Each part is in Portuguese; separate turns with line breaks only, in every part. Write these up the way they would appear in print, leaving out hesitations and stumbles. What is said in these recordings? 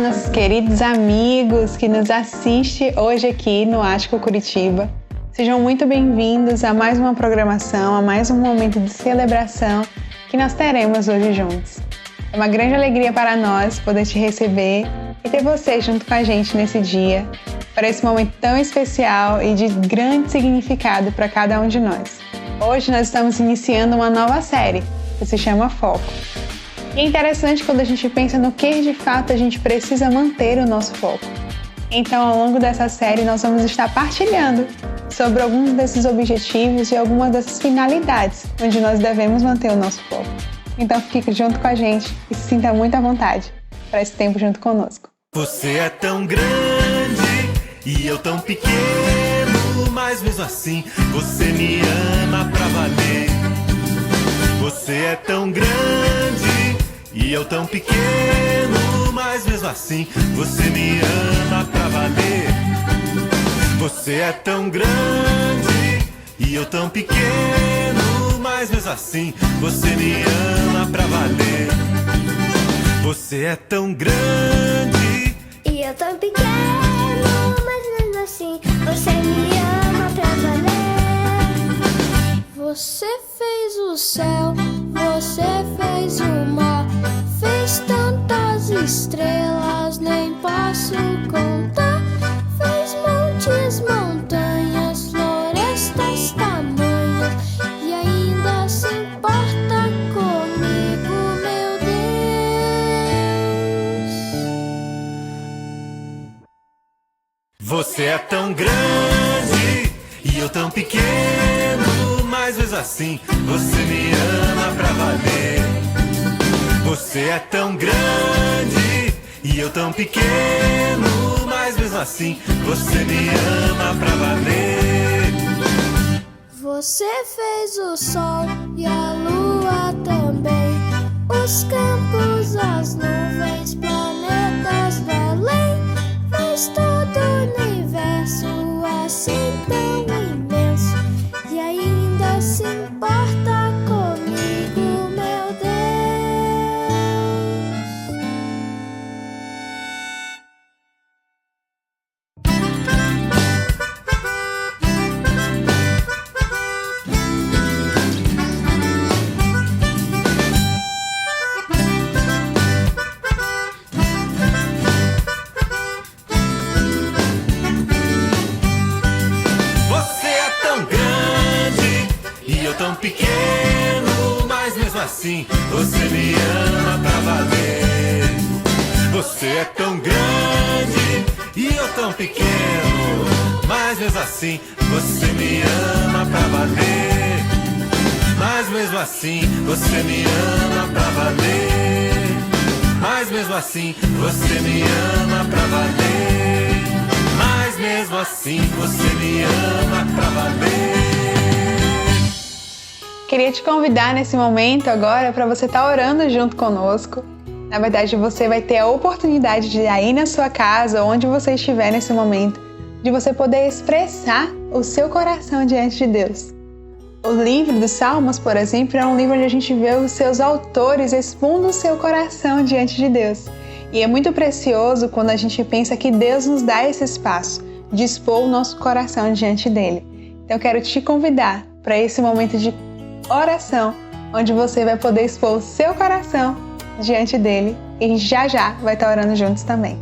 nossos queridos amigos que nos assistem hoje aqui no Ático Curitiba. Sejam muito bem-vindos a mais uma programação, a mais um momento de celebração que nós teremos hoje juntos. É uma grande alegria para nós poder te receber e ter você junto com a gente nesse dia, para esse momento tão especial e de grande significado para cada um de nós. Hoje nós estamos iniciando uma nova série, que se chama Foco. E é interessante quando a gente pensa no que de fato a gente precisa manter o nosso foco. Então, ao longo dessa série, nós vamos estar partilhando sobre alguns desses objetivos e algumas dessas finalidades onde nós devemos manter o nosso foco. Então, fique junto com a gente e se sinta muito à vontade para esse tempo junto conosco.
Você é tão grande e eu tão pequeno, mas mesmo assim você me ama pra valer. Você é tão grande e eu tão pequeno, mas mesmo assim você me ama pra valer. Você é tão grande e eu tão pequeno, mas mesmo assim você me ama pra valer. Você é tão grande
e eu tão pequeno, mas mesmo assim você me ama pra valer. Você fez o céu, você fez o mar, fez tantas estrelas, nem posso contar. Fez montes, montanhas, florestas tamanhas, e ainda se importa comigo, meu Deus.
Você é tão grande e eu tão pequeno, mas mesmo assim você me ama pra valer. Você é tão grande e eu tão pequeno, mas mesmo assim você me ama pra valer.
Você fez o sol e a lua também, os campos, as nuvens, planetas do além. Fez todo o universo assim tão imenso, e ainda se importa comigo, meu Deus.
Você é tão grande e eu tão pequeno, mas mesmo assim você me ama pra valer. Você é tão grande e eu tão pequeno, mas mesmo assim você me ama pra valer. Mas mesmo assim você me ama pra valer. Mas mesmo assim você me ama pra valer. Mas mesmo assim você me ama pra valer.
Queria te convidar nesse momento agora para você estar orando junto conosco. Na verdade, você vai ter a oportunidade de aí na sua casa, onde você estiver nesse momento, de você poder expressar o seu coração diante de Deus. O livro dos Salmos, por exemplo, é um livro onde a gente vê os seus autores expondo o seu coração diante de Deus. E é muito precioso quando a gente pensa que Deus nos dá esse espaço de expor o nosso coração diante dele. Então eu quero te convidar para esse momento de oração, onde você vai poder expor o seu coração diante dele e a gente já vai estar orando juntos também.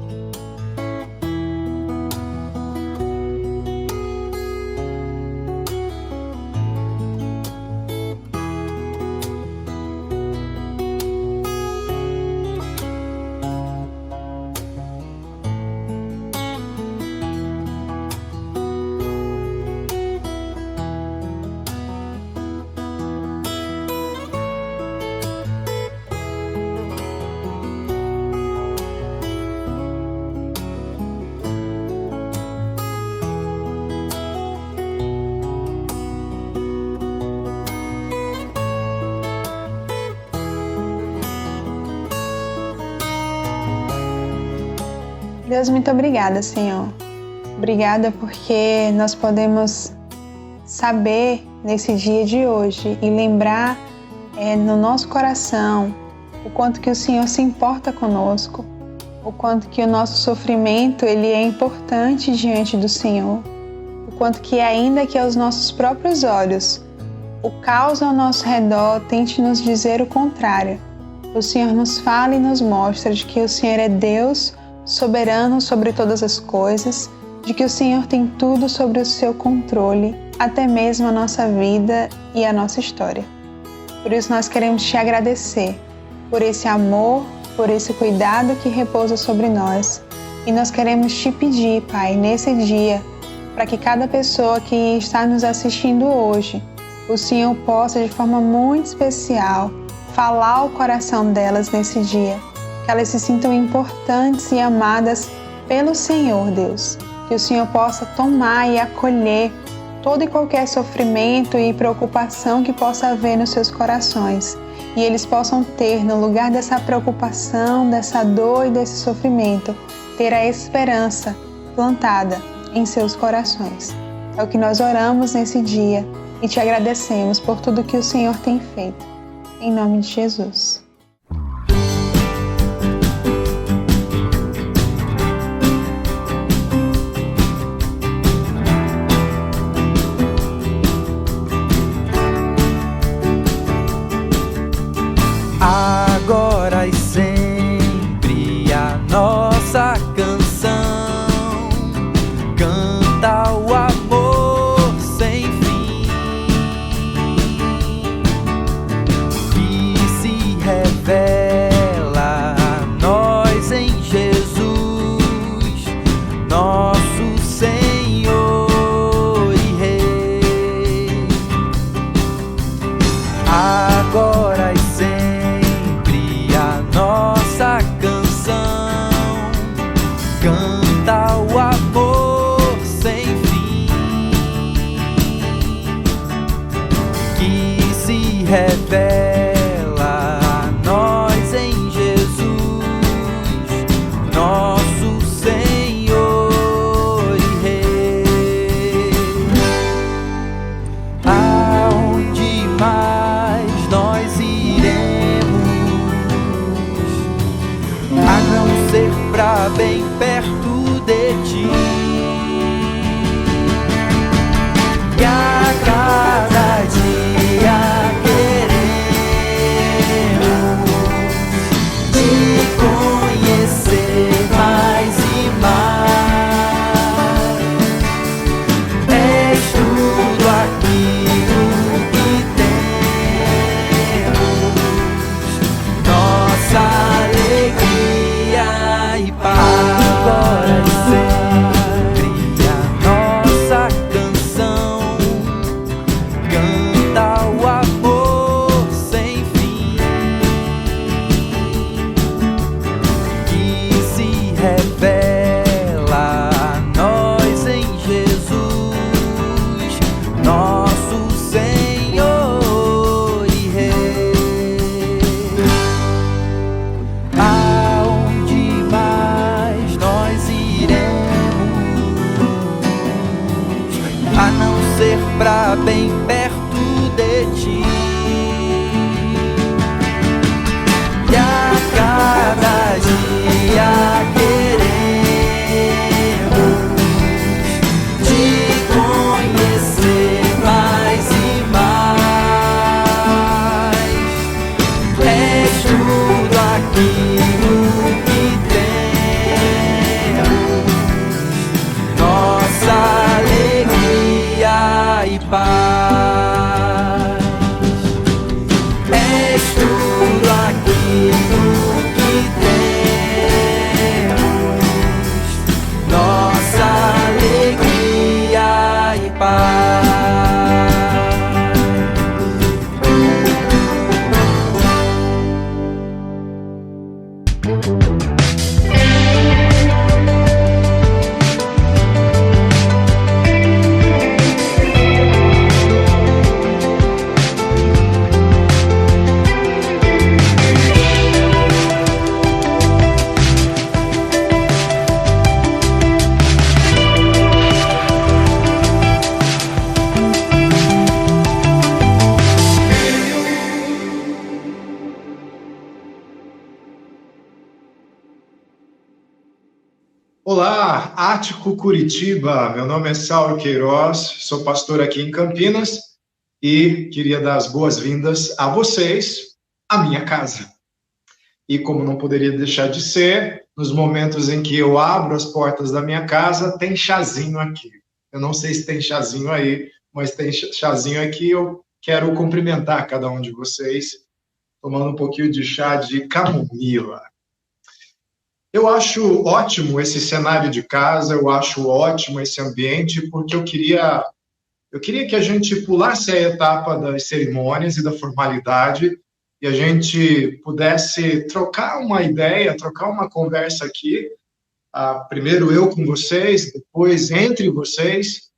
Deus, muito obrigada, Senhor. Obrigada porque nós podemos saber nesse dia de hoje e lembrar no nosso coração o quanto que o Senhor se importa conosco, o quanto que o nosso sofrimento ele é importante diante do Senhor, o quanto que ainda que aos nossos próprios olhos o caos ao nosso redor tente nos dizer o contrário, o Senhor nos fala e nos mostra de que o Senhor é Deus soberano sobre todas as coisas, de que o Senhor tem tudo sobre o seu controle, até mesmo a nossa vida e a nossa história. Por isso nós queremos te agradecer por esse amor, por esse cuidado que repousa sobre nós. E nós queremos te pedir, Pai, nesse dia, para que cada pessoa que está nos assistindo hoje, o Senhor possa, de forma muito especial, falar ao coração delas nesse dia, que elas se sintam importantes e amadas pelo Senhor, Deus. Que o Senhor possa tomar e acolher todo e qualquer sofrimento e preocupação que possa haver nos seus corações. E eles possam ter, no lugar dessa preocupação, dessa dor e desse sofrimento, ter a esperança plantada em seus corações. É o que nós oramos nesse dia e te agradecemos por tudo que o Senhor tem feito. Em nome de Jesus.
Agora e sempre a nossa canção canta o amor sem fim que se revela a nós em Jesus, nosso Senhor e Rei. Agora e sempre nossa canção canta o amor sem fim que se revela a nós em Jesus, nosso Senhor e Rei. Aonde mais nós iremos a não ser pra bem perto de ti, e a cada dia queremos te conhecer mais e mais. És tudo aquilo que temos, nossa alegria e paz. Agora e sempre a nossa canção canta o amor sem fim que se revela a nós em Jesus, nosso Senhor e Rei. Aonde mais nós iremos a não ser pra bem perto de ti, e a cada dia queremos te conhecer mais e mais. És tudo aquilo que temos, nossa alegria e paz. És tudo aquilo que temos, nossa alegria e paz.
Olá, Ático Curitiba. Meu nome é Saulo Queiroz, sou pastor aqui em Campinas e queria dar as boas-vindas a vocês à minha casa. E como não poderia deixar de ser, nos momentos em que eu abro as portas da minha casa, tem chazinho aqui. Eu não sei se tem chazinho aí, mas tem chazinho aqui. Eu quero cumprimentar cada um de vocês, tomando um pouquinho de chá de camomila. Eu acho ótimo esse cenário de casa, eu acho ótimo esse ambiente, porque eu queria que a gente pulasse a etapa das cerimônias e da formalidade e a gente pudesse trocar uma ideia, trocar uma conversa aqui, primeiro eu com vocês, depois entre vocês,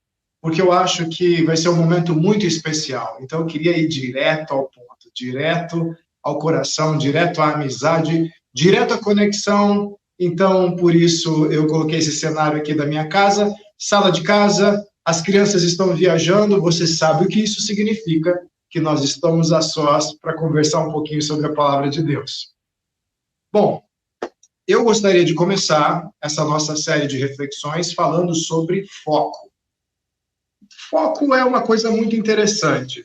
porque eu acho que vai ser um momento muito especial. Então eu queria ir direto ao ponto, direto ao coração, direto à amizade, direto à conexão. Então, por isso, eu coloquei esse cenário aqui da minha casa, sala de casa, as crianças estão viajando, você sabe o que isso significa, que nós estamos a sós para conversar um pouquinho sobre a palavra de Deus. Bom, eu gostaria de começar essa nossa série de reflexões falando sobre foco. Foco é uma coisa muito interessante.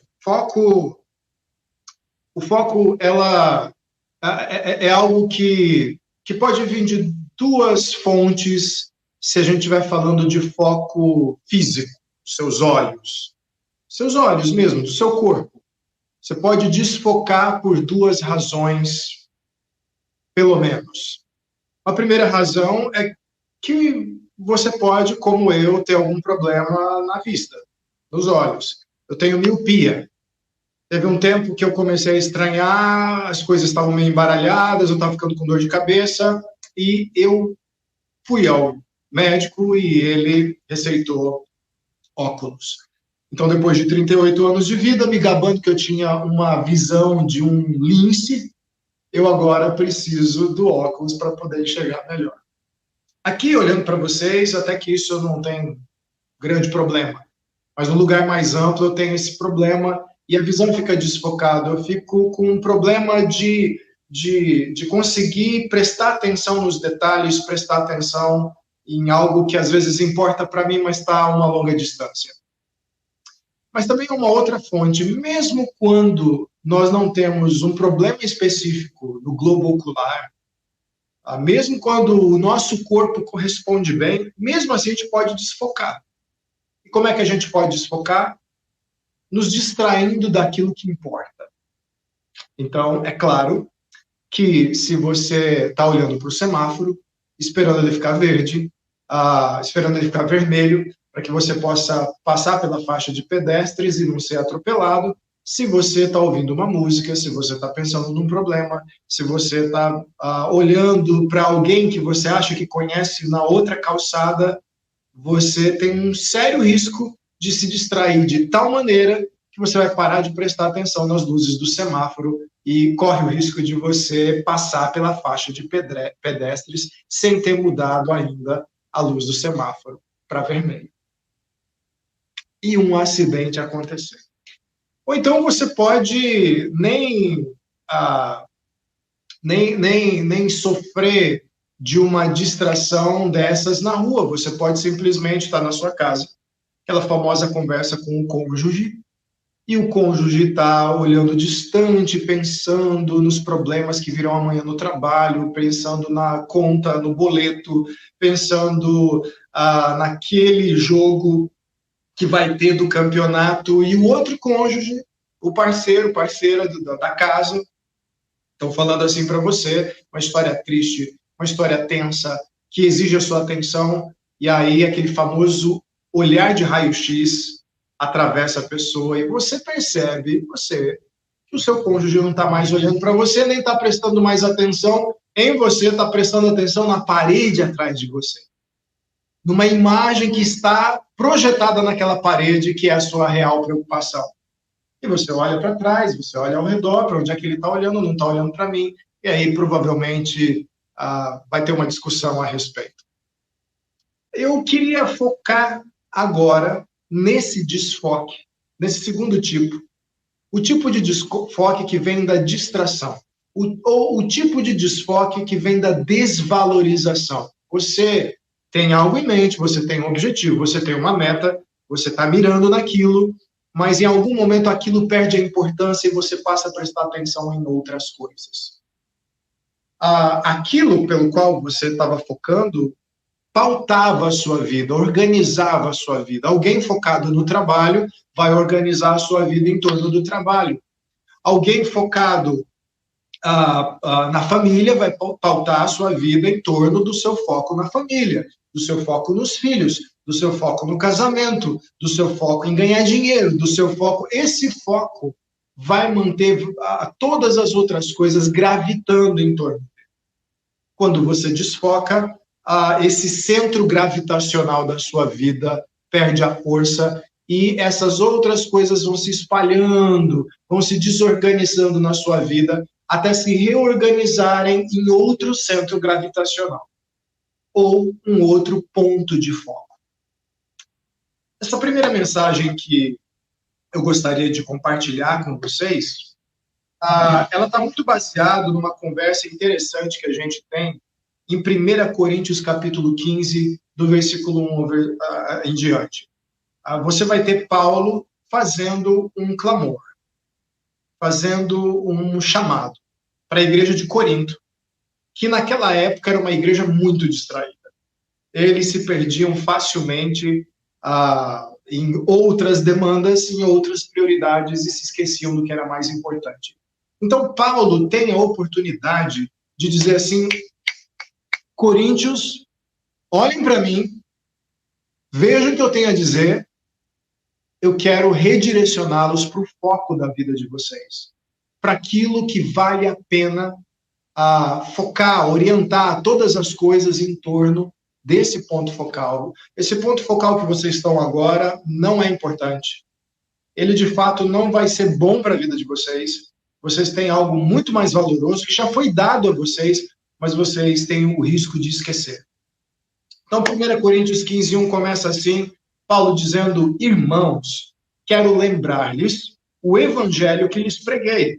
O foco, ela é algo que pode vir de duas fontes, se a gente estiver falando de foco físico, seus olhos mesmo, do seu corpo. Você pode desfocar por duas razões, pelo menos. A primeira razão é que você pode, como eu, ter algum problema na vista, nos olhos. Eu tenho miopia. Teve um tempo que eu comecei a estranhar, as coisas estavam meio embaralhadas, eu estava ficando com dor de cabeça, e eu fui ao médico e ele receitou óculos. Então, depois de 38 anos de vida, me gabando que eu tinha uma visão de um lince, eu agora preciso do óculos para poder enxergar melhor. Aqui, olhando para vocês, até que isso eu não tenho grande problema, mas no lugar mais amplo eu tenho esse problema, e a visão fica desfocada, eu fico com um problema de conseguir prestar atenção nos detalhes, prestar atenção em algo que às vezes importa para mim, mas está a uma longa distância. Mas também uma outra fonte, mesmo quando nós não temos um problema específico no globo ocular, mesmo quando o nosso corpo corresponde bem, mesmo assim a gente pode desfocar. E como é que a gente pode desfocar? Nos distraindo daquilo que importa. Então, é claro que se você está olhando para o semáforo, esperando ele ficar verde, esperando ele ficar vermelho, para que você possa passar pela faixa de pedestres e não ser atropelado, se você está ouvindo uma música, se você está pensando num problema, se você está olhando para alguém que você acha que conhece na outra calçada, você tem um sério risco de se distrair de tal maneira que você vai parar de prestar atenção nas luzes do semáforo e corre o risco de você passar pela faixa de pedestres sem ter mudado ainda a luz do semáforo para vermelho. E um acidente acontecer. Ou então você pode nem sofrer de uma distração dessas na rua. Você pode simplesmente estar na sua casa, aquela famosa conversa com o cônjuge, e o cônjuge está olhando distante, pensando nos problemas que virão amanhã no trabalho, pensando na conta, no boleto, pensando naquele jogo que vai ter do campeonato, e o outro cônjuge, o parceiro, parceira da casa, estão falando assim para você, uma história triste, uma história tensa, que exige a sua atenção, e aí aquele famoso olhar de raio-x atravessa a pessoa e você percebe que o seu cônjuge não está mais olhando para você, nem está prestando mais atenção em você, está prestando atenção na parede atrás de você. Numa imagem que está projetada naquela parede, que é a sua real preocupação. E você olha para trás, você olha ao redor, para onde é que ele está olhando, não está olhando para mim, e aí provavelmente vai ter uma discussão a respeito. Eu queria focar agora nesse desfoque, nesse segundo tipo. O tipo de desfoque que vem da distração. O tipo de desfoque que vem da desvalorização. Você tem algo em mente, você tem um objetivo, você tem uma meta, você está mirando naquilo, mas em algum momento aquilo perde a importância e você passa a prestar atenção em outras coisas. Aquilo pelo qual você estava focando pautava a sua vida, organizava a sua vida. Alguém focado no trabalho vai organizar a sua vida em torno do trabalho. Alguém focado na família vai pautar a sua vida em torno do seu foco na família, do seu foco nos filhos, do seu foco no casamento, do seu foco em ganhar dinheiro, do seu foco... Esse foco vai manter todas as outras coisas gravitando em torno dele. Quando você desfoca, esse centro gravitacional da sua vida perde a força e essas outras coisas vão se espalhando, vão se desorganizando na sua vida até se reorganizarem em outro centro gravitacional ou um outro ponto de foco. Essa primeira mensagem que eu gostaria de compartilhar com vocês, ela está muito baseada numa conversa interessante que a gente tem em 1 Coríntios capítulo 15, do versículo 1 em diante. Você vai ter Paulo fazendo um clamor, fazendo um chamado para a igreja de Corinto, que naquela época era uma igreja muito distraída. Eles se perdiam facilmente em outras demandas, em outras prioridades e se esqueciam do que era mais importante. Então, Paulo tem a oportunidade de dizer assim: Coríntios, olhem para mim, vejam o que eu tenho a dizer, eu quero redirecioná-los para o foco da vida de vocês, para aquilo que vale a pena focar, orientar todas as coisas em torno desse ponto focal. Esse ponto focal que vocês estão agora não é importante. Ele, de fato, não vai ser bom para a vida de vocês. Vocês têm algo muito mais valoroso que já foi dado a vocês, mas vocês têm o risco de esquecer. Então, 1 Coríntios 15, 1 começa assim, Paulo dizendo: irmãos, quero lembrar-lhes o evangelho que lhes preguei,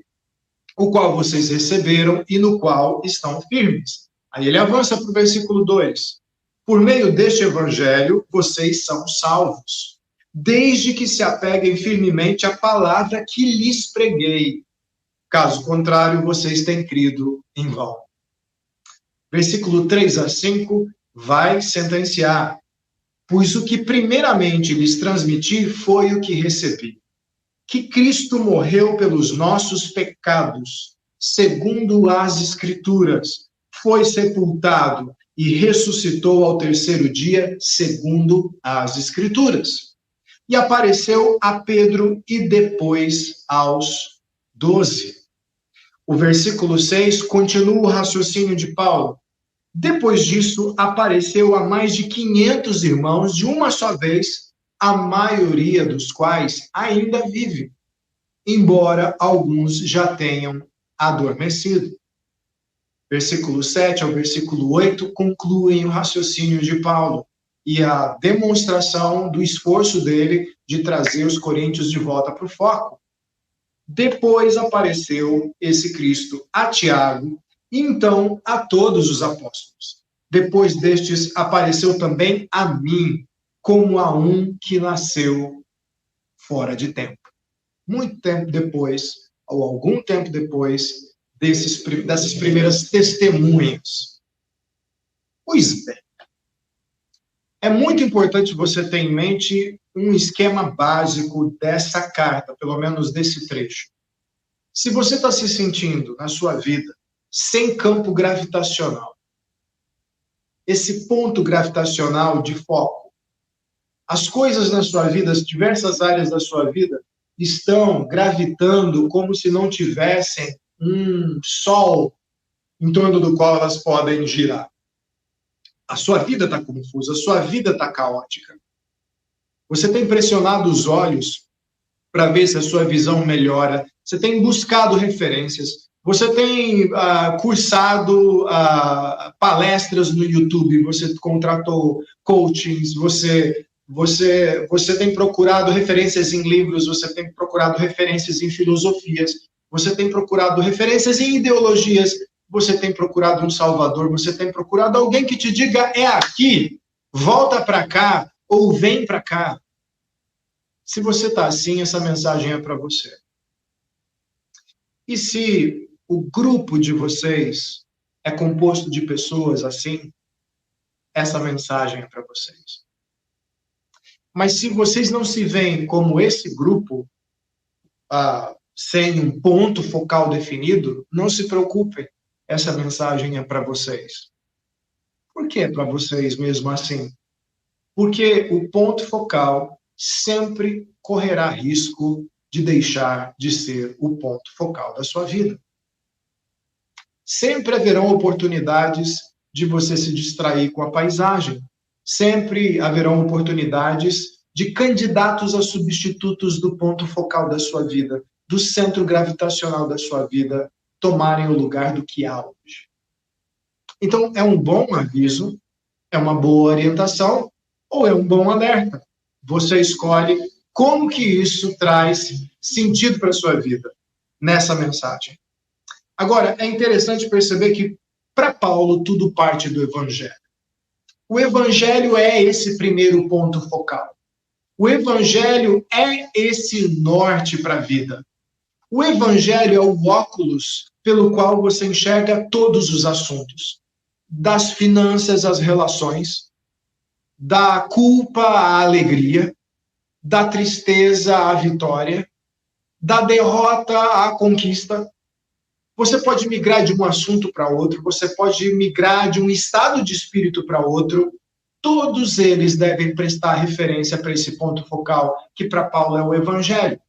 o qual vocês receberam e no qual estão firmes. Aí ele avança para o versículo 2. Por meio deste evangelho, vocês são salvos, desde que se apeguem firmemente à palavra que lhes preguei. Caso contrário, vocês têm crido em vão. Versículo 3 a 5 vai sentenciar: pois o que primeiramente lhes transmiti foi o que recebi, que Cristo morreu pelos nossos pecados, segundo as Escrituras, foi sepultado e ressuscitou ao terceiro dia, segundo as Escrituras. E apareceu a Pedro e depois aos 12. O versículo 6 continua o raciocínio de Paulo. Depois disso, apareceu a mais de 500 irmãos de uma só vez, a maioria dos quais ainda vive, embora alguns já tenham adormecido. Versículo 7 ao versículo 8 concluem o raciocínio de Paulo e a demonstração do esforço dele de trazer os coríntios de volta para o foco. Depois apareceu esse Cristo a Tiago e então a todos os apóstolos. Depois destes apareceu também a mim, como a um que nasceu fora de tempo. Muito tempo depois, ou algum tempo depois, dessas primeiras testemunhas. Pois bem, é muito importante você ter em mente um esquema básico dessa carta, pelo menos desse trecho. Se você está se sentindo, na sua vida, sem campo gravitacional, esse ponto gravitacional de foco, as coisas na sua vida, as diversas áreas da sua vida, estão gravitando como se não tivessem um sol em torno do qual elas podem girar. A sua vida está confusa, a sua vida está caótica. Você tem pressionado os olhos para ver se a sua visão melhora, você tem buscado referências, você tem cursado palestras no YouTube, você contratou coachings, você tem procurado referências em livros, você tem procurado referências em filosofias, você tem procurado referências em ideologias, você tem procurado um salvador, você tem procurado alguém que te diga, é aqui, volta para cá ou vem para cá. Se você está assim, essa mensagem é para você. E se o grupo de vocês é composto de pessoas assim, essa mensagem é para vocês. Mas se vocês não se veem como esse grupo, sem um ponto focal definido, não se preocupem, essa mensagem é para vocês. Por que é para vocês mesmo assim? Porque o ponto focal sempre correrá risco de deixar de ser o ponto focal da sua vida. Sempre haverão oportunidades de você se distrair com a paisagem. Sempre haverão oportunidades de candidatos a substitutos do ponto focal da sua vida, do centro gravitacional da sua vida, tomarem o lugar do que há hoje. Então, é um bom aviso, é uma boa orientação, ou é um bom alerta. Você escolhe como que isso traz sentido para a sua vida, nessa mensagem. Agora, é interessante perceber que, para Paulo, tudo parte do Evangelho. O Evangelho é esse primeiro ponto focal. O Evangelho é esse norte para a vida. O Evangelho é o óculos pelo qual você enxerga todos os assuntos. Das finanças às relações, da culpa à alegria, da tristeza à vitória, da derrota à conquista. Você pode migrar de um assunto para outro, você pode migrar de um estado de espírito para outro. Todos eles devem prestar referência para esse ponto focal, que para Paulo é o Evangelho.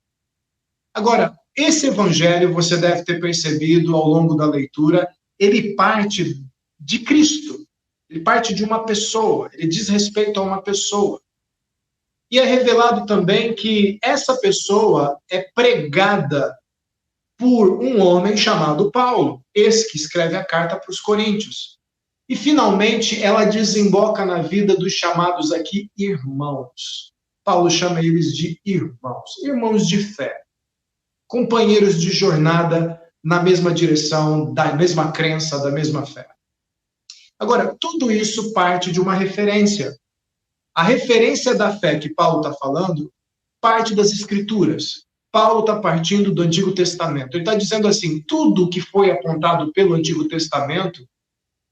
Agora, esse Evangelho, você deve ter percebido ao longo da leitura, ele parte de Cristo. Ele parte de uma pessoa, ele diz respeito a uma pessoa. E é revelado também que essa pessoa é pregada por um homem chamado Paulo, esse que escreve a carta para os Coríntios. E, finalmente, ela desemboca na vida dos chamados aqui irmãos. Paulo chama eles de irmãos, irmãos de fé, companheiros de jornada na mesma direção, da mesma crença, da mesma fé. Agora, tudo isso parte de uma referência. A referência da fé que Paulo está falando parte das Escrituras. Paulo está partindo do Antigo Testamento. Ele está dizendo assim, tudo que foi apontado pelo Antigo Testamento,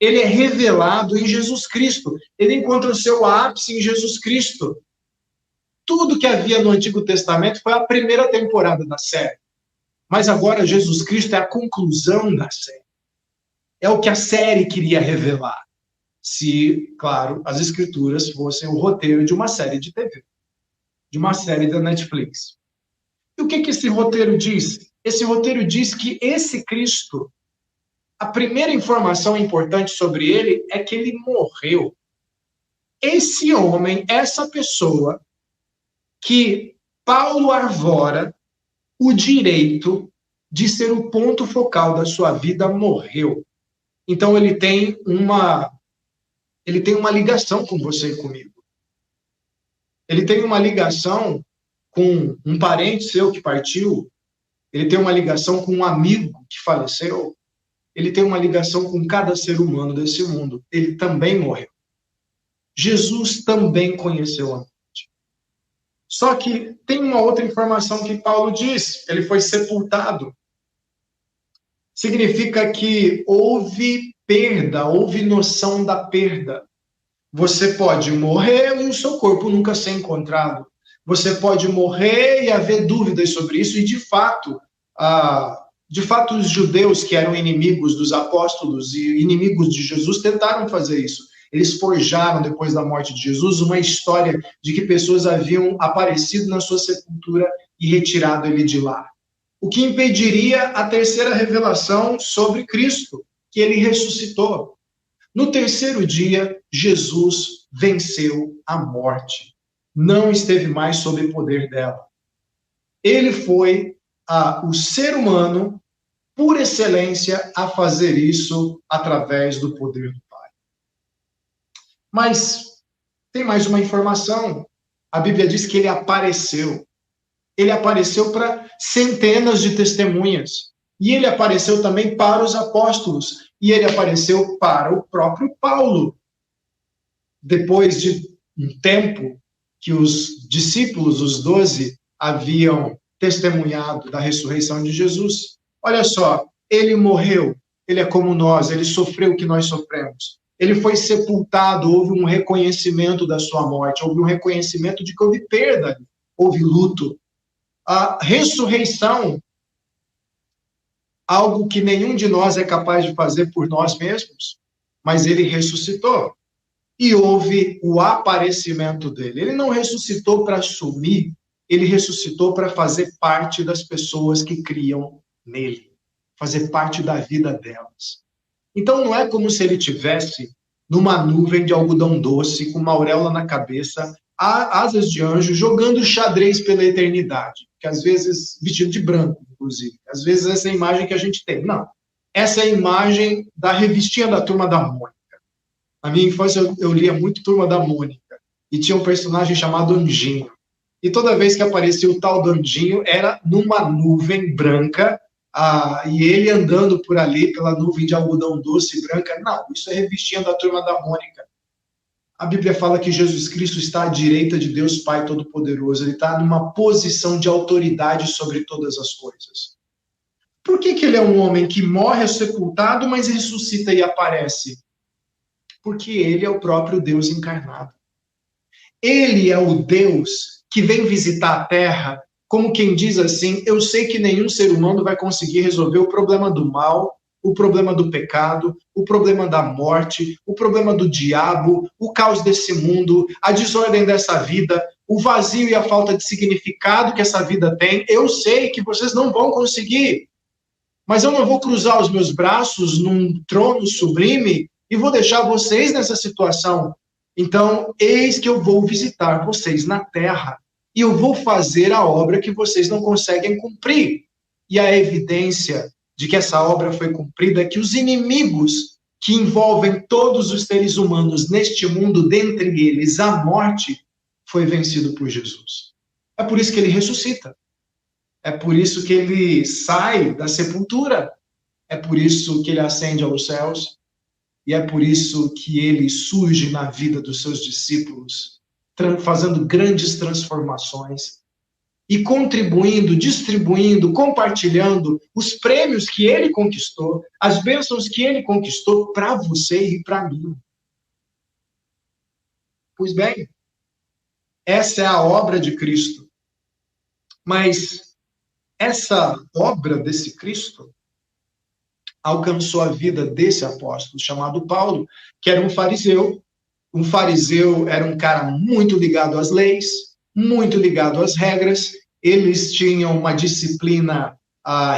ele é revelado em Jesus Cristo. Ele encontra o seu ápice em Jesus Cristo. Tudo que havia no Antigo Testamento foi a primeira temporada da série. Mas agora Jesus Cristo é a conclusão da série. É o que a série queria revelar. Se, claro, as Escrituras fossem o roteiro de uma série de TV, de uma série da Netflix. E o que esse roteiro diz? Esse roteiro diz que esse Cristo, a primeira informação importante sobre ele é que ele morreu. Esse homem, essa pessoa, que Paulo arvora o direito de ser o ponto focal da sua vida, morreu. Então ele tem uma ligação com você e comigo. Ele tem uma ligação com um parente seu que partiu, ele tem uma ligação com um amigo que faleceu, ele tem uma ligação com cada ser humano desse mundo. Ele também morreu. Jesus também conheceu a morte. Só que tem uma outra informação que Paulo diz, ele foi sepultado. Significa que houve perda, houve noção da perda. Você pode morrer e o seu corpo nunca ser encontrado. Você pode morrer e haver dúvidas sobre isso, e de fato os judeus que eram inimigos dos apóstolos e inimigos de Jesus tentaram fazer isso. Eles forjaram, depois da morte de Jesus, uma história de que pessoas haviam aparecido na sua sepultura e retirado ele de lá. O que impediria a terceira revelação sobre Cristo, que ele ressuscitou. No terceiro dia, Jesus venceu a morte. Não esteve mais sob o poder dela. Ele foi o ser humano, por excelência, a fazer isso através do poder do Pai. Mas tem mais uma informação. A Bíblia diz que ele apareceu. Ele apareceu para centenas de testemunhas. E ele apareceu também para os apóstolos. E ele apareceu para o próprio Paulo. depois de um tempo que os discípulos, os 12, haviam testemunhado da ressurreição de Jesus. Olha só, ele morreu, ele é como nós, ele sofreu o que nós sofremos. Ele foi sepultado, houve um reconhecimento da sua morte, houve um reconhecimento de que houve perda, houve luto. A ressurreição, algo que nenhum de nós é capaz de fazer por nós mesmos, mas ele ressuscitou. E houve o aparecimento dele. Ele não ressuscitou para sumir, ele ressuscitou para fazer parte das pessoas que criam nele, fazer parte da vida delas. Então não é como se ele tivesse numa nuvem de algodão doce, com uma auréola na cabeça, asas de anjo, jogando xadrez pela eternidade, que às vezes vestido de branco, inclusive. Às vezes essa é a imagem que a gente tem. Não, essa é a imagem da revistinha da Turma da Mônica. Na minha infância eu lia muito Turma da Mônica, e tinha um personagem chamado Anjinho. E toda vez que aparecia o tal do Anjinho, era numa nuvem branca, e ele andando por ali, pela nuvem de algodão doce branca. Não, isso é revistinha da Turma da Mônica. A Bíblia fala que Jesus Cristo está à direita de Deus Pai Todo-Poderoso. Ele está numa posição de autoridade sobre todas as coisas. Por que ele é um homem que morre sepultado, mas ressuscita e aparece? Porque ele é o próprio Deus encarnado. Ele é o Deus que vem visitar a Terra, como quem diz assim: eu sei que nenhum ser humano vai conseguir resolver o problema do mal, o problema do pecado, o problema da morte, o problema do diabo, o caos desse mundo, a desordem dessa vida, o vazio e a falta de significado que essa vida tem. Eu sei que vocês não vão conseguir, mas eu não vou cruzar os meus braços num trono sublime e vou deixar vocês nessa situação. Então, eis que eu vou visitar vocês na terra e eu vou fazer a obra que vocês não conseguem cumprir. E a evidência de que essa obra foi cumprida é que os inimigos que envolvem todos os seres humanos neste mundo, dentre eles a morte, foi vencido por Jesus. É por isso que ele ressuscita. É por isso que ele sai da sepultura. É por isso que ele ascende aos céus. E é por isso que ele surge na vida dos seus discípulos, fazendo grandes transformações e contribuindo, distribuindo, compartilhando os prêmios que ele conquistou, as bênçãos que ele conquistou para você e para mim. Pois bem, essa é a obra de Cristo. Mas essa obra desse Cristo alcançou a vida desse apóstolo, chamado Paulo, que era um fariseu. Um fariseu era um cara muito ligado às leis, muito ligado às regras. Eles tinham uma disciplina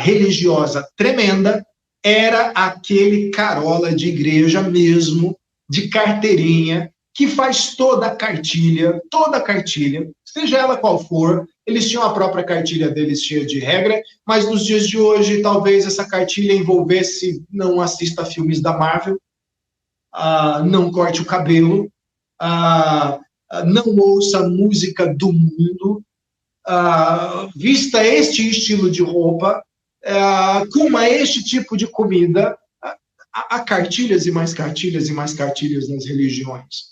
religiosa tremenda. Era aquele carola de igreja mesmo, de carteirinha, que faz toda a cartilha, seja ela qual for. Eles tinham a própria cartilha deles cheia de regra, mas nos dias de hoje, talvez essa cartilha envolvesse: não assista filmes da Marvel, não corte o cabelo, não ouça música do mundo, vista este estilo de roupa, coma este tipo de comida. Há cartilhas e mais cartilhas e mais cartilhas nas religiões.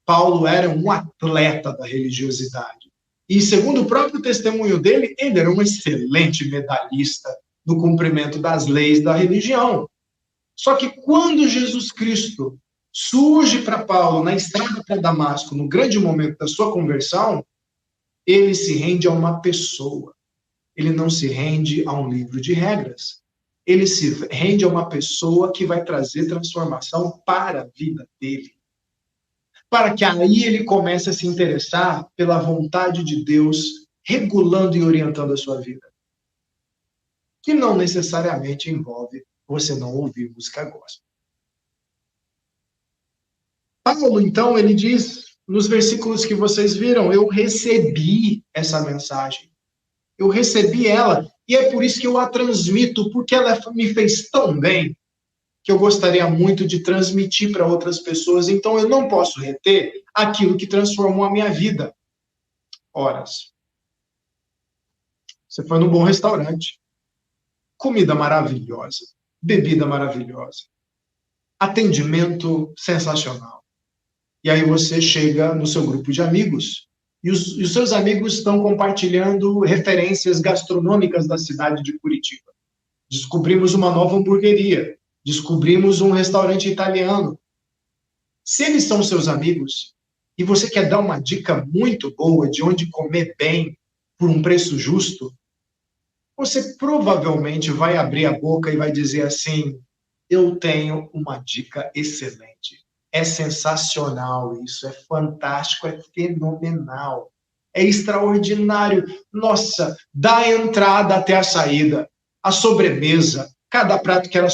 Paulo era um atleta da religiosidade. E, segundo o próprio testemunho dele, ele era um excelente medalhista no cumprimento das leis da religião. Só que quando Jesus Cristo surge para Paulo na estrada para Damasco, no grande momento da sua conversão, ele se rende a uma pessoa. Ele não se rende a um livro de regras. Ele se rende a uma pessoa que vai trazer transformação para a vida dele. Para que aí ele comece a se interessar pela vontade de Deus, regulando e orientando a sua vida. Que não necessariamente envolve você não ouvir música gospel. Paulo, então, ele diz, nos versículos que vocês viram: eu recebi essa mensagem. Eu recebi ela, e é por isso que eu a transmito, porque ela me fez tão bem, que eu gostaria muito de transmitir para outras pessoas. Então eu não posso reter aquilo que transformou a minha vida. Horas. Você foi num bom restaurante. Comida maravilhosa. Bebida maravilhosa. Atendimento sensacional. E aí você chega no seu grupo de amigos, e os seus amigos estão compartilhando referências gastronômicas da cidade de Curitiba. Descobrimos uma nova hamburgueria, descobrimos um restaurante italiano. Se eles são seus amigos, e você quer dar uma dica muito boa de onde comer bem, por um preço justo, você provavelmente vai abrir a boca e vai dizer assim: eu tenho uma dica excelente. É sensacional isso, é fantástico, é fenomenal, é extraordinário. Nossa, da entrada até a saída, a sobremesa, cada prato que era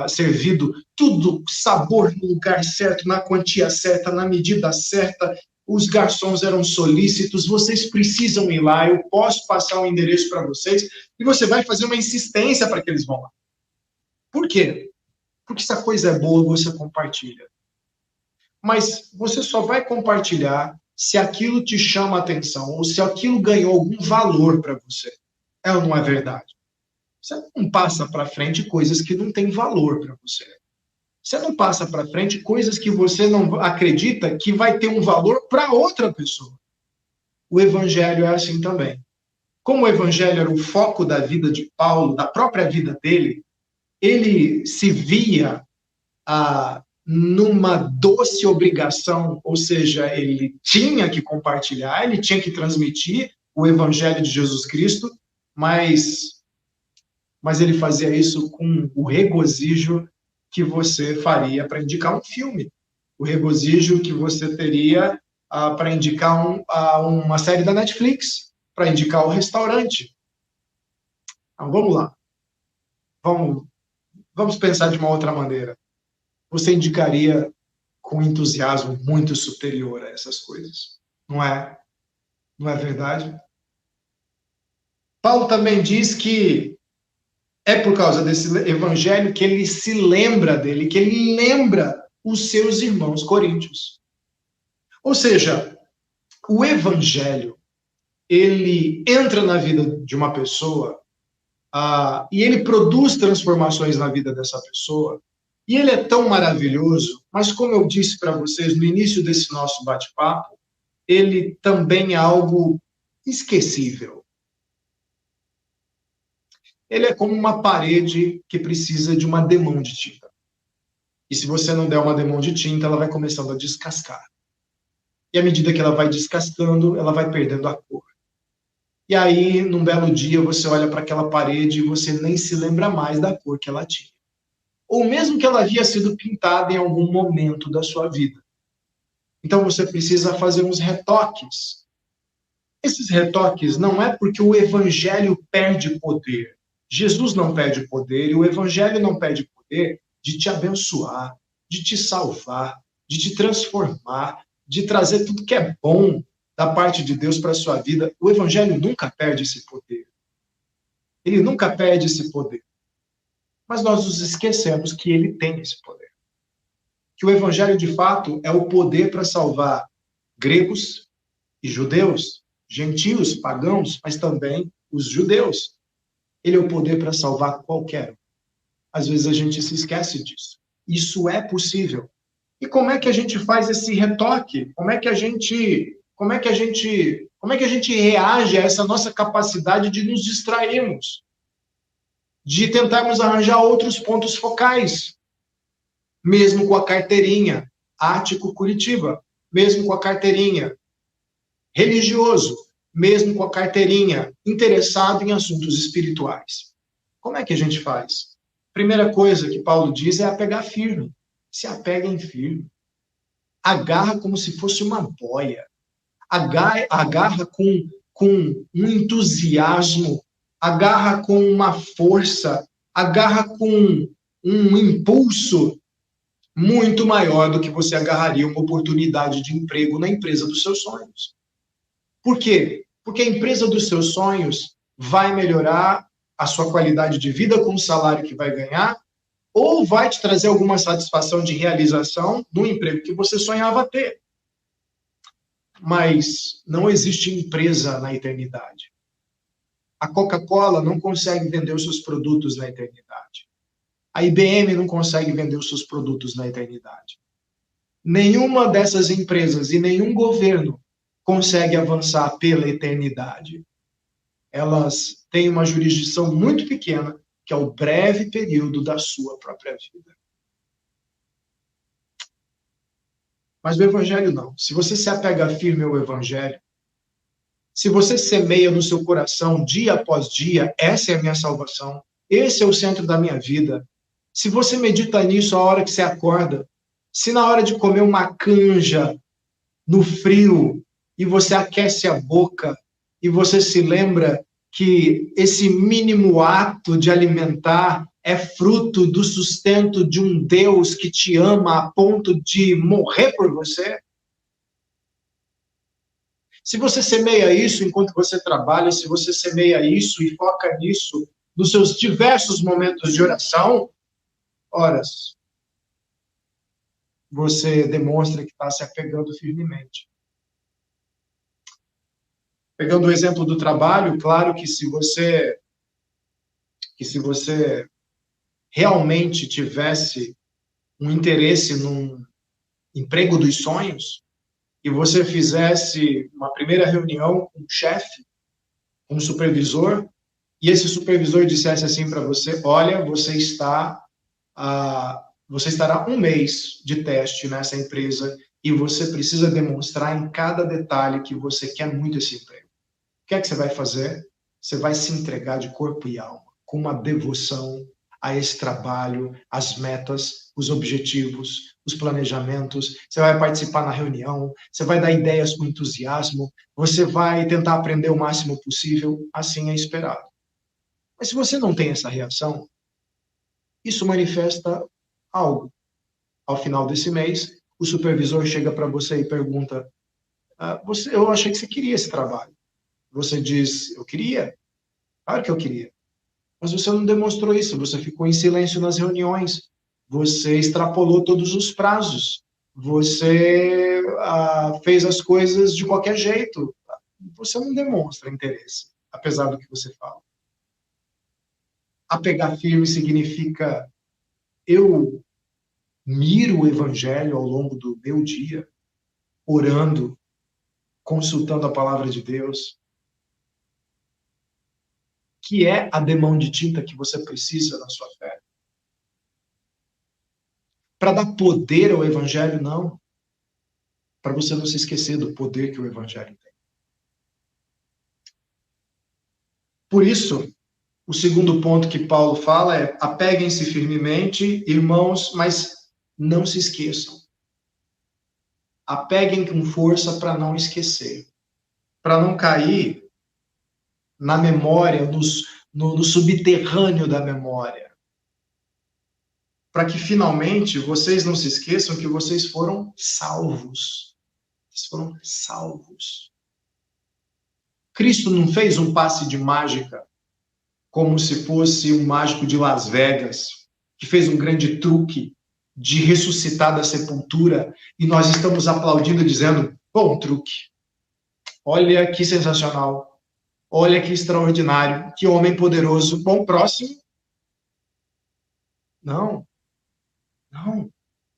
servido, tudo sabor no lugar certo, na quantia certa, na medida certa. Os garçons eram solícitos, vocês precisam ir lá, eu posso passar o endereço para vocês, e você vai fazer uma insistência para que eles vão lá. Por quê? Porque se a coisa é boa, você compartilha. Mas você só vai compartilhar se aquilo te chama a atenção, ou se aquilo ganhou algum valor para você. É ou não é verdade? Você não passa para frente coisas que não têm valor para você. Você não passa para frente coisas que você não acredita que vai ter um valor para outra pessoa. O evangelho é assim também. Como o evangelho era o foco da vida de Paulo, da própria vida dele, ele se via numa doce obrigação, ou seja, ele tinha que compartilhar, ele tinha que transmitir o evangelho de Jesus Cristo, mas ele fazia isso com o regozijo que você faria para indicar um filme, o regozijo que você teria para indicar uma série da Netflix, para indicar o restaurante. Então, vamos lá. Vamos pensar de uma outra maneira. Você indicaria com entusiasmo muito superior a essas coisas. Não é? Não é verdade? Paulo também diz que é por causa desse evangelho que ele se lembra dele, que ele lembra os seus irmãos coríntios. Ou seja, o evangelho, ele entra na vida de uma pessoa e ele produz transformações na vida dessa pessoa, e ele é tão maravilhoso, mas como eu disse para vocês no início desse nosso bate-papo, ele também é algo esquecível. Ele é como uma parede que precisa de uma demão de tinta. E se você não der uma demão de tinta, ela vai começando a descascar. E à medida que ela vai descascando, ela vai perdendo a cor. E aí, num belo dia, você olha para aquela parede e você nem se lembra mais da cor que ela tinha. Ou mesmo que ela havia sido pintada em algum momento da sua vida. Então você precisa fazer uns retoques. Esses retoques não é porque o evangelho perde poder. Jesus não perde poder e o evangelho não perde poder de te abençoar, de te salvar, de te transformar, de trazer tudo que é bom da parte de Deus para a sua vida. O evangelho nunca perde esse poder. Ele nunca perde esse poder. Mas nós nos esquecemos que ele tem esse poder. Que o evangelho, de fato, é o poder para salvar gregos e judeus, gentios, pagãos, mas também os judeus. Ele é o poder para salvar qualquer um. Às vezes a gente se esquece disso. Isso é possível. E como é que a gente faz esse retoque? Como é que a gente reage a essa nossa capacidade de nos distrairmos? De tentarmos arranjar outros pontos focais, mesmo com a carteirinha Ático Curitiba, mesmo com a carteirinha religioso, mesmo com a carteirinha interessado em assuntos espirituais. Como é que a gente faz? Primeira coisa que Paulo diz é apegar firme. Se apeguem firme. Agarra como se fosse uma boia. Agarra com um entusiasmo, agarra com uma força, agarra com um impulso muito maior do que você agarraria uma oportunidade de emprego na empresa dos seus sonhos. Por quê? Porque a empresa dos seus sonhos vai melhorar a sua qualidade de vida com o salário que vai ganhar, ou vai te trazer alguma satisfação de realização no emprego que você sonhava ter. Mas não existe empresa na eternidade. A Coca-Cola não consegue vender os seus produtos na eternidade. A IBM não consegue vender os seus produtos na eternidade. nenhuma dessas empresas e nenhum governo consegue avançar pela eternidade. Elas têm uma jurisdição muito pequena, que é o breve período da sua própria vida. Mas o Evangelho não. Se você se apega firme ao Evangelho, se você semeia no seu coração dia após dia, essa é a minha salvação, esse é o centro da minha vida. Se você medita nisso a hora que você acorda, se na hora de comer uma canja no frio e você aquece a boca e você se lembra que esse mínimo ato de alimentar é fruto do sustento de um Deus que te ama a ponto de morrer por você. Se você semeia isso enquanto você trabalha, se você semeia isso e foca nisso nos seus diversos momentos de oração, horas, você demonstra que está se apegando firmemente. Pegando o exemplo do trabalho, claro que se você realmente tivesse um interesse num emprego dos sonhos, e você fizesse uma primeira reunião com o chefe, com o supervisor, e esse supervisor dissesse assim para você: olha, você estará um mês de teste nessa empresa e você precisa demonstrar em cada detalhe que você quer muito esse emprego. O que é que você vai fazer? Você vai se entregar de corpo e alma, com uma devoção a esse trabalho, as metas, os objetivos, os planejamentos. Você vai participar na reunião, você vai dar ideias com entusiasmo, você vai tentar aprender o máximo possível, assim é esperado. Mas se você não tem essa reação, isso manifesta algo. Ao final desse mês, o supervisor chega para você e pergunta: eu achei que você queria esse trabalho. Você diz: eu queria? Claro que eu queria. Mas você não demonstrou isso, você ficou em silêncio nas reuniões, você extrapolou todos os prazos, você fez as coisas de qualquer jeito. Você não demonstra interesse, apesar do que você fala. Apegar firme significa: eu miro o Evangelho ao longo do meu dia, orando, consultando a palavra de Deus, que é a demão de tinta que você precisa na sua fé. Para dar poder ao Evangelho, não. Para você não se esquecer do poder que o Evangelho tem. Por isso, o segundo ponto que Paulo fala é: apeguem-se firmemente, irmãos, mas não se esqueçam. Apeguem com força para não esquecer. Para não cair na memória, no subterrâneo da memória. Para que finalmente vocês não se esqueçam que vocês foram salvos. Vocês foram salvos. Cristo não fez um passe de mágica como se fosse um mágico de Las Vegas, que fez um grande truque de ressuscitar da sepultura, e nós estamos aplaudindo dizendo: bom truque. Olha que sensacional. Olha que extraordinário, que homem poderoso. Bom, próximo. Não.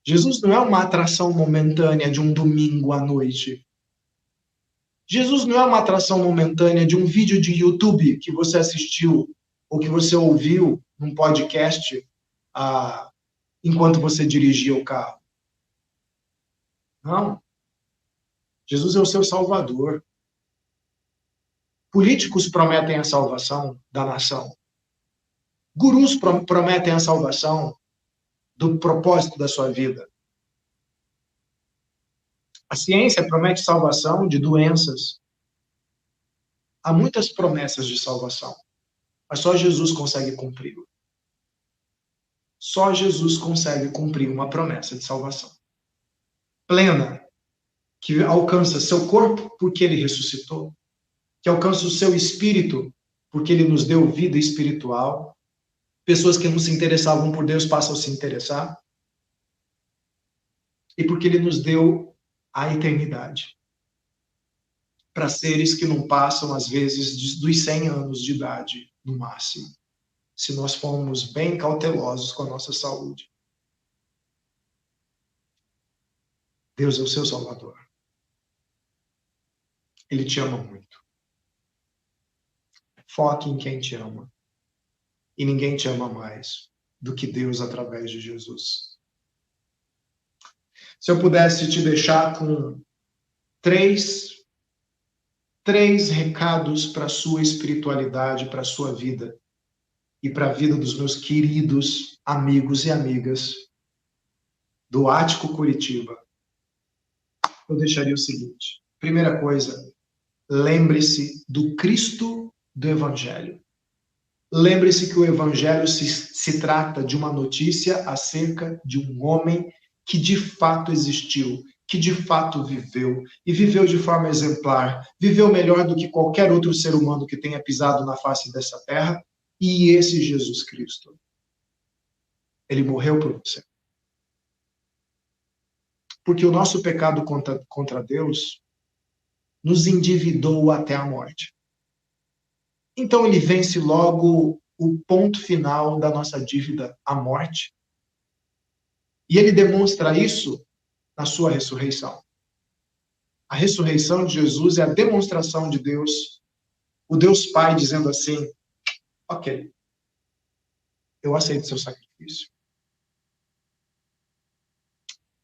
Jesus não é uma atração momentânea de um domingo à noite. Jesus não é uma atração momentânea de um vídeo de YouTube que você assistiu ou que você ouviu num podcast enquanto você dirigia o carro. Não. Jesus é o seu Salvador. Políticos prometem a salvação da nação. Gurus prometem a salvação do propósito da sua vida. A ciência promete salvação de doenças. Há muitas promessas de salvação, mas só Jesus consegue cumpri-la. Só Jesus consegue cumprir uma promessa de salvação plena, que alcança seu corpo porque ele ressuscitou, que alcança o seu espírito porque ele nos deu vida espiritual. Pessoas que não se interessavam por Deus passam a se interessar. E porque ele nos deu a eternidade. Para seres que não passam, às vezes, dos 100 anos de idade, no máximo. Se nós formos bem cautelosos com a nossa saúde. Deus é o seu Salvador. Ele te ama muito. Foque em quem te ama. E ninguém te ama mais do que Deus através de Jesus. Se eu pudesse te deixar com três recados para a sua espiritualidade, para a sua vida e para a vida dos meus queridos amigos e amigas do Ático Curitiba, eu deixaria o seguinte. Primeira coisa, lembre-se do Cristo do Evangelho. Lembre-se que o Evangelho se trata de uma notícia acerca de um homem que de fato existiu, que de fato viveu, e viveu de forma exemplar, viveu melhor do que qualquer outro ser humano que tenha pisado na face dessa terra, e esse Jesus Cristo. Ele morreu por você. Porque o nosso pecado contra Deus nos endividou até a morte. Então ele vence logo o ponto final da nossa dívida, a morte. E ele demonstra isso na sua ressurreição. A ressurreição de Jesus é a demonstração de Deus, o Deus Pai dizendo assim, ok, eu aceito seu sacrifício.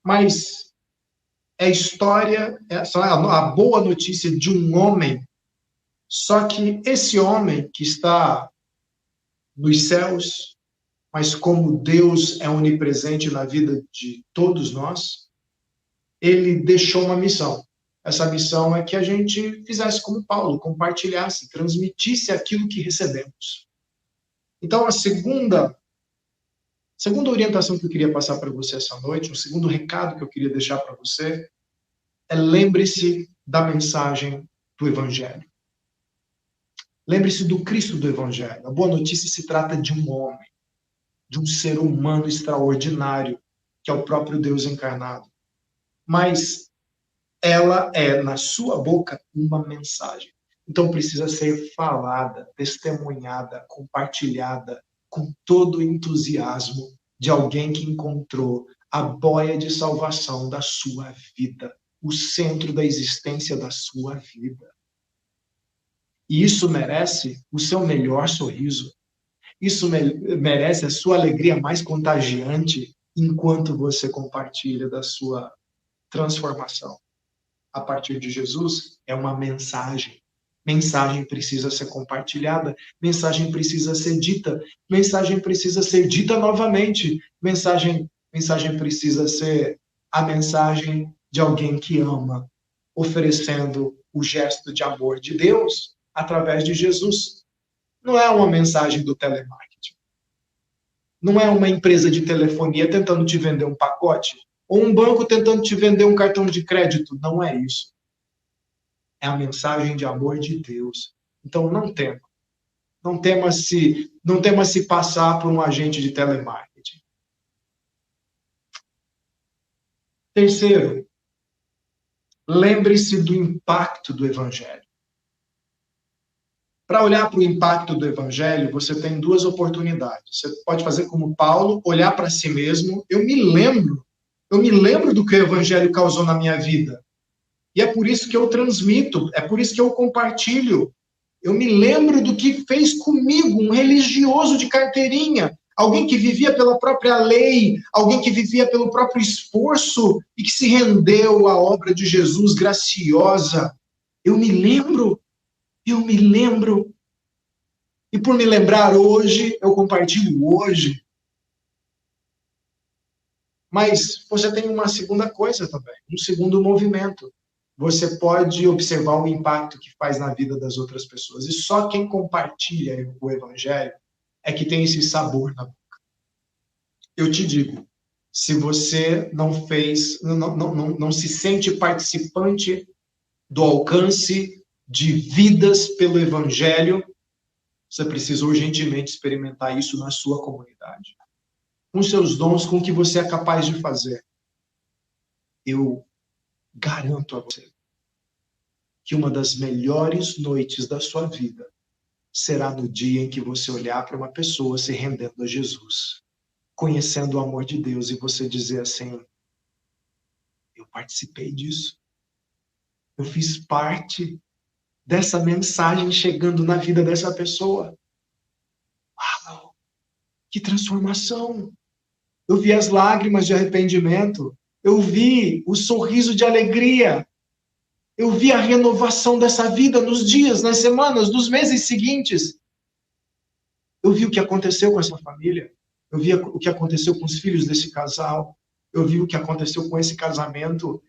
Mas é a história, a boa notícia de um homem, só que esse homem que está nos céus, mas como Deus é onipresente na vida de todos nós, ele deixou uma missão. Essa missão é que a gente fizesse como Paulo, compartilhasse, transmitisse aquilo que recebemos. Então, a segunda orientação que eu queria passar para você essa noite, o segundo recado que eu queria deixar para você, é lembre-se da mensagem do Evangelho. Lembre-se do Cristo do Evangelho. A boa notícia se trata de um homem, de um ser humano extraordinário, que é o próprio Deus encarnado. Mas ela é, na sua boca, uma mensagem. Então precisa ser falada, testemunhada, compartilhada, com todo o entusiasmo de alguém que encontrou a boia de salvação da sua vida, o centro da existência da sua vida. E isso merece o seu melhor sorriso. Isso merece a sua alegria mais contagiante enquanto você compartilha da sua transformação. A partir de Jesus, é uma mensagem. Mensagem precisa ser compartilhada, mensagem precisa ser dita, mensagem precisa ser dita novamente, mensagem precisa ser a mensagem de alguém que ama, oferecendo o gesto de amor de Deus através de Jesus. Não é uma mensagem do telemarketing. Não é uma empresa de telefonia tentando te vender um pacote, ou um banco tentando te vender um cartão de crédito. Não é isso. É a mensagem de amor de Deus. Então não tema. Não tema se passar por um agente de telemarketing. Terceiro, lembre-se do impacto do Evangelho. Para olhar para o impacto do Evangelho, você tem duas oportunidades. Você pode fazer como Paulo, olhar para si mesmo. Eu me lembro do que o Evangelho causou na minha vida. E é por isso que eu transmito, é por isso que eu compartilho. Eu me lembro do que fez comigo um religioso de carteirinha, alguém que vivia pela própria lei, alguém que vivia pelo próprio esforço e que se rendeu à obra de Jesus graciosa. Eu me lembro. E por me lembrar hoje, eu compartilho hoje. Mas você tem uma segunda coisa também, um segundo movimento. Você pode observar o impacto que faz na vida das outras pessoas. E só quem compartilha o Evangelho é que tem esse sabor na boca. Eu te digo, se você não se sente participante do alcance de vidas pelo Evangelho, você precisa urgentemente experimentar isso na sua comunidade. Com seus dons, com o que você é capaz de fazer. Eu garanto a você que uma das melhores noites da sua vida será no dia em que você olhar para uma pessoa se rendendo a Jesus, conhecendo o amor de Deus e você dizer assim, eu participei disso. Eu fiz parte dessa mensagem chegando na vida dessa pessoa. Uau! Que transformação! Eu vi as lágrimas de arrependimento. Eu vi o sorriso de alegria. Eu vi a renovação dessa vida nos dias, nas semanas, nos meses seguintes. Eu vi o que aconteceu com essa família. Eu vi o que aconteceu com os filhos desse casal. Eu vi o que aconteceu com esse casamento.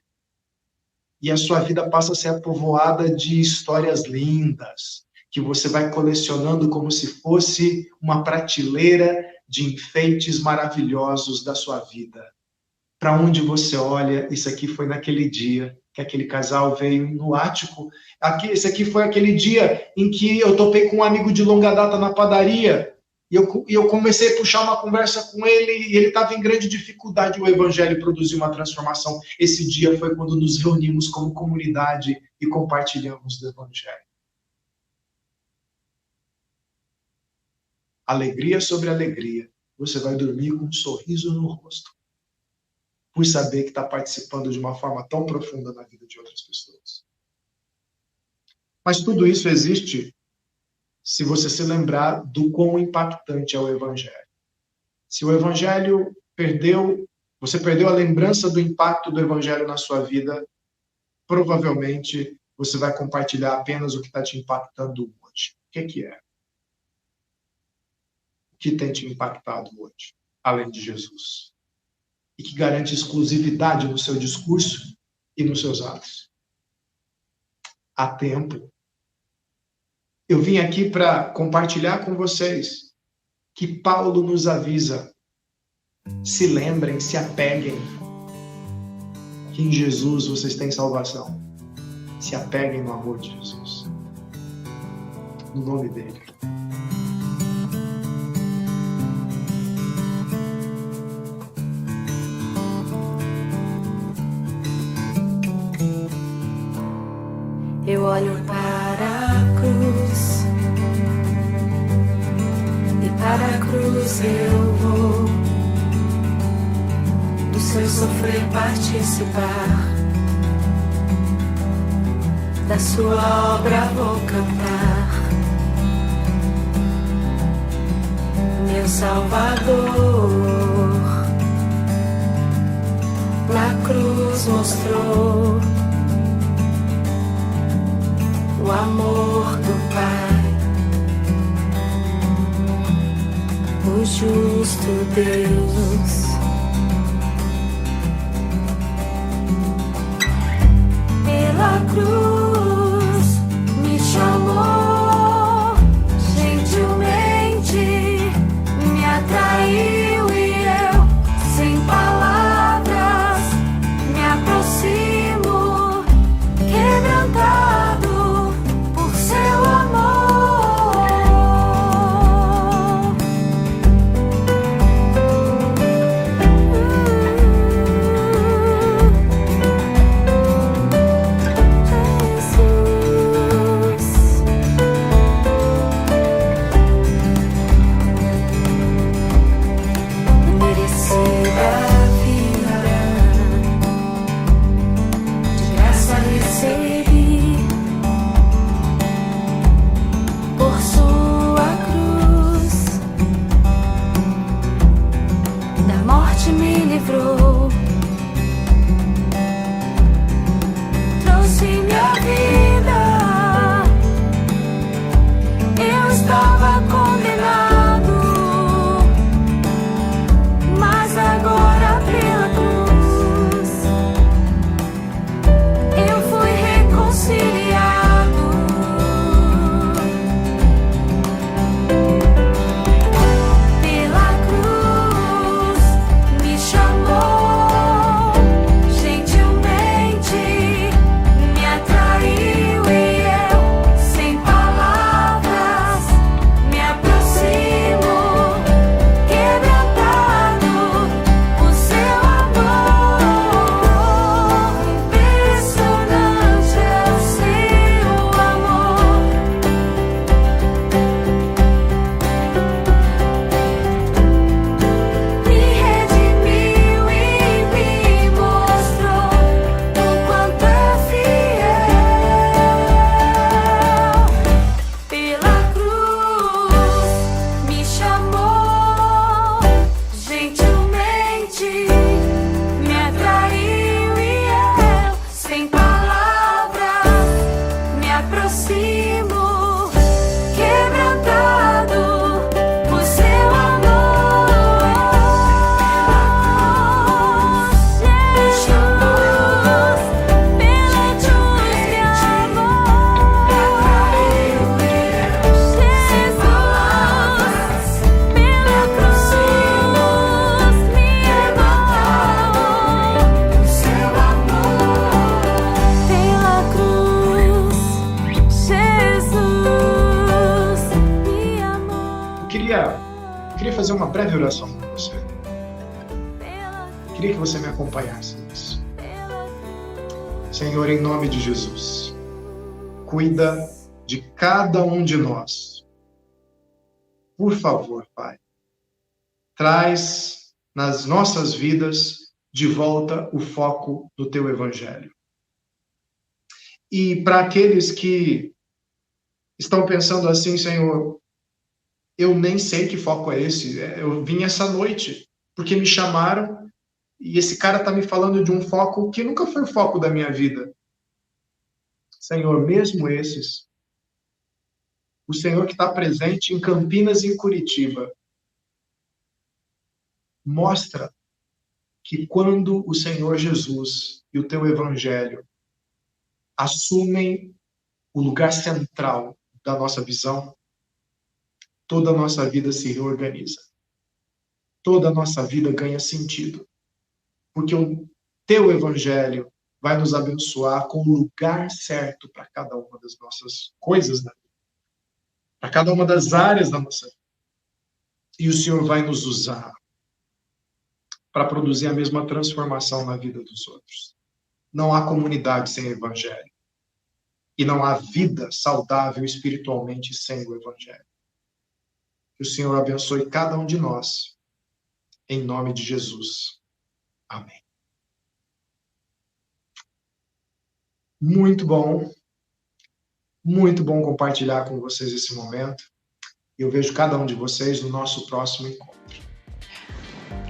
E a sua vida passa a ser povoada de histórias lindas, que você vai colecionando como se fosse uma prateleira de enfeites maravilhosos da sua vida. Para onde você olha, isso aqui foi naquele dia que aquele casal veio no ático. Esse aqui foi aquele dia em que eu topei com um amigo de longa data na padaria. E eu comecei a puxar uma conversa com ele, e ele estava em grande dificuldade. O Evangelho produziu uma transformação. Esse dia foi quando nos reunimos como comunidade e compartilhamos do Evangelho. Alegria sobre alegria. Você vai dormir com um sorriso no rosto, por saber que está participando de uma forma tão profunda na vida de outras pessoas. Mas tudo isso existe se você se lembrar do quão impactante é o Evangelho. Se o Evangelho você perdeu a lembrança do impacto do Evangelho na sua vida, provavelmente você vai compartilhar apenas o que está te impactando hoje. O que é? O que tem te impactado hoje, além de Jesus? E que garante exclusividade no seu discurso e nos seus atos. Há tempo. Eu vim aqui para compartilhar com vocês que Paulo nos avisa. Se lembrem, se apeguem, que em Jesus vocês têm salvação. Se apeguem no amor de Jesus. No nome dele.
Eu olho para a cruz, e para a cruz eu vou do seu sofrer participar, da sua obra vou cantar. Meu Salvador na cruz mostrou o amor do Pai, o justo Deus. Pela cruz me chamou, gentilmente me atraiu e eu, sem palavras, me aproximo, quebrantado.
queria fazer uma breve oração com você. Queria que você me acompanhasse nisso. Senhor, em nome de Jesus, cuida de cada um de nós. Por favor, Pai, traz nas nossas vidas de volta o foco do Teu Evangelho. E para aqueles que estão pensando assim, Senhor, eu nem sei que foco é esse. Eu vim essa noite porque me chamaram e esse cara está me falando de um foco que nunca foi o foco da minha vida. Senhor, mesmo esses, o Senhor que está presente em Campinas e em Curitiba, mostra que quando o Senhor Jesus e o Teu Evangelho assumem o lugar central da nossa visão, toda a nossa vida se reorganiza. Toda a nossa vida ganha sentido. Porque o Teu Evangelho vai nos abençoar com o lugar certo para cada uma das nossas coisas da vida. Para cada uma das áreas da nossa vida. E o Senhor vai nos usar para produzir a mesma transformação na vida dos outros. Não há comunidade sem Evangelho. E não há vida saudável espiritualmente sem o Evangelho. Que o Senhor abençoe cada um de nós. Em nome de Jesus. Amém. Muito bom compartilhar com vocês esse momento. Eu vejo cada um de vocês no nosso próximo encontro.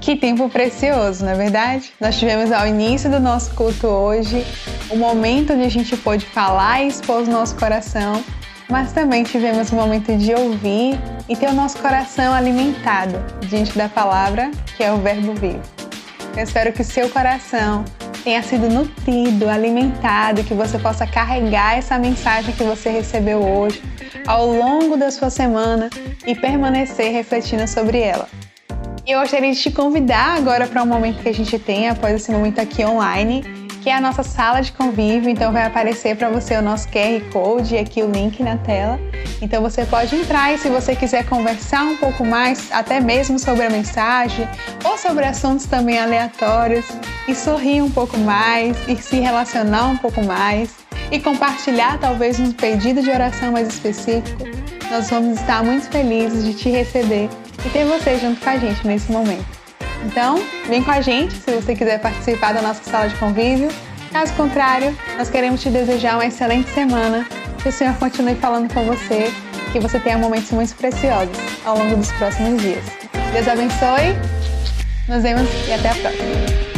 Que tempo precioso, não é verdade? Nós tivemos ao início do nosso culto hoje o momento onde a gente pôde falar e expor o nosso coração, mas também tivemos o momento de ouvir e ter o nosso coração alimentado diante da palavra, que é o Verbo vivo. Eu espero que o seu coração tenha sido nutrido, alimentado, que você possa carregar essa mensagem que você recebeu hoje ao longo da sua semana e permanecer refletindo sobre ela. E eu gostaria de te convidar agora para um momento que a gente tem após esse momento aqui online, que é a nossa sala de convívio. Então vai aparecer para você o nosso QR Code e aqui o link na tela. Então você pode entrar e se você quiser conversar um pouco mais, até mesmo sobre a mensagem ou sobre assuntos também aleatórios, e sorrir um pouco mais e se relacionar um pouco mais e compartilhar talvez um pedido de oração mais específico, nós vamos estar muito felizes de te receber e ter você junto com a gente nesse momento. Então, vem com a gente se você quiser participar da nossa sala de convívio. Caso contrário, nós queremos te desejar uma excelente semana, que o Senhor continue falando com você, que você tenha momentos muito preciosos ao longo dos próximos dias. Deus abençoe, nos vemos e até a próxima.